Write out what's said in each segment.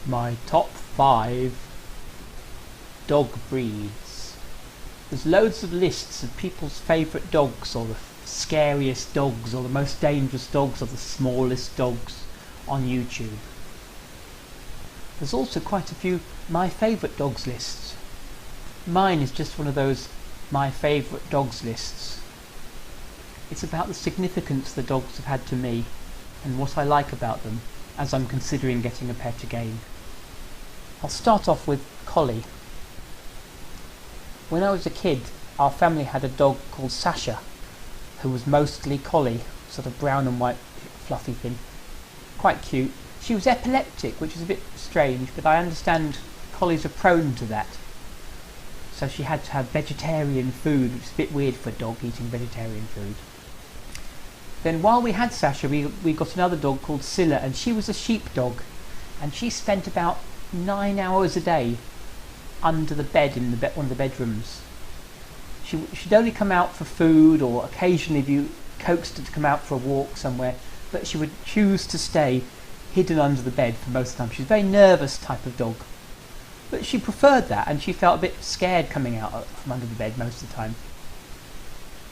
My top 5 dog breeds. There's loads of lists of people's favourite dogs, or the scariest dogs, or the most dangerous dogs, or the smallest dogs on YouTube. There's also quite a few my favourite dogs lists. Mine is just one of those my favourite dogs lists. It's about the significance the dogs have had to me and what I like about them as I'm considering getting a pet again. I'll start off with Collie. When I was a kid, our family had a dog called Sasha, who was mostly Collie, sort of brown and white fluffy thing. Quite cute. She was epileptic, which is a bit strange, but I understand Collies are prone to that. So she had to have vegetarian food, which is a bit weird for a dog eating vegetarian food. Then while we had Sasha, we got another dog called Scylla, and she was a sheepdog, and she spent about 9 hours a day under the bed in one of the bedrooms. She'd only come out for food, or occasionally if you coaxed her to come out for a walk somewhere, but she would choose to stay hidden under the bed for most of the time. She's a very nervous type of dog, but she preferred that, and she felt a bit scared coming out from under the bed most of the time.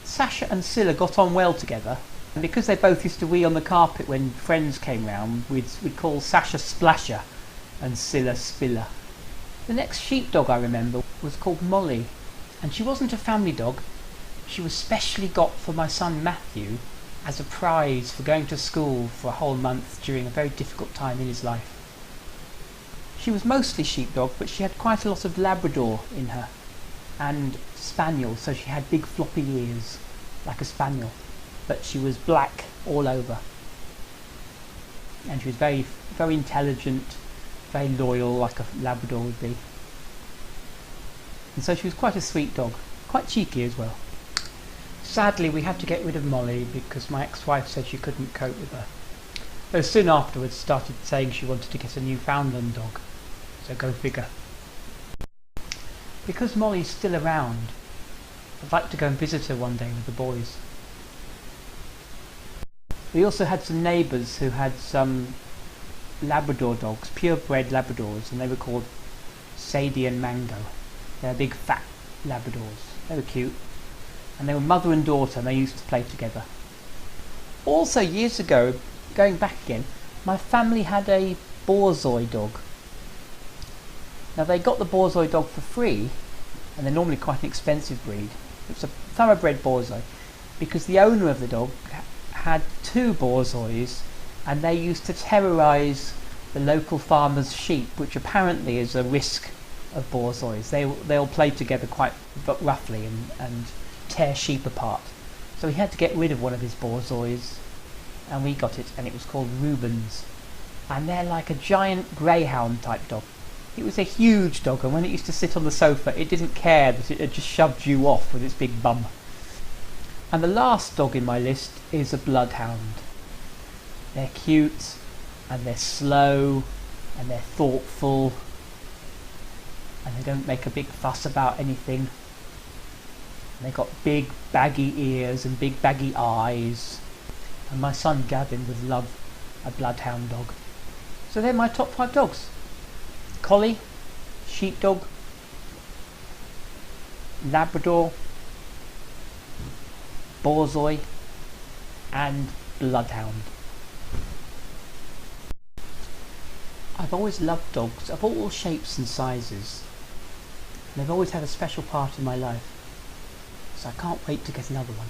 Sasha and Scylla got on well together, and because they both used to wee on the carpet when friends came round, we'd call Sasha Splasher and Scylla Spiller. The next sheepdog I remember was called Molly, and she wasn't a family dog. She was specially got for my son Matthew as a prize for going to school for a whole month during a very difficult time in his life. She was mostly sheepdog, but she had quite a lot of Labrador in her, and Spaniel, so she had big floppy ears, like a Spaniel, but she was black all over. And she was very, very intelligent, very loyal, like a Labrador would be. And so she was quite a sweet dog, quite cheeky as well. Sadly, we had to get rid of Molly because my ex-wife said she couldn't cope with her. Though soon afterwards started saying she wanted to get a Newfoundland dog. So go figure. Because Molly's still around, I'd like to go and visit her one day with the boys. We also had some neighbours who had some Labrador dogs, purebred Labradors, and they were called Sadie and Mango. They're big fat Labradors. They were cute. And they were mother and daughter, and they used to play together. Also, years ago, going back again, my family had a Borzoi dog. Now, they got the Borzoi dog for free, and they're normally quite an expensive breed. It was a thoroughbred Borzoi, because the owner of the dog had 2 Borzois, and they used to terrorise the local farmer's sheep, which apparently is a risk of Borzois. They'll play together quite roughly and tear sheep apart. So he had to get rid of one of his Borzois, and we got it, and it was called Rubens. And they're like a giant greyhound type dog. It was a huge dog, and when it used to sit on the sofa, it didn't care that it had just shoved you off with its big bum. And the last dog in my list is a bloodhound. They're cute, and they're slow, and they're thoughtful, and they don't make a big fuss about anything. And they've got big baggy ears and big baggy eyes. And my son Gavin would love a bloodhound dog. So they're my top 5 dogs. Collie, sheepdog, Labrador, Borzoi, and bloodhound. I've always loved dogs of all shapes and sizes, and they've always had a special part in my life, so I can't wait to get another one.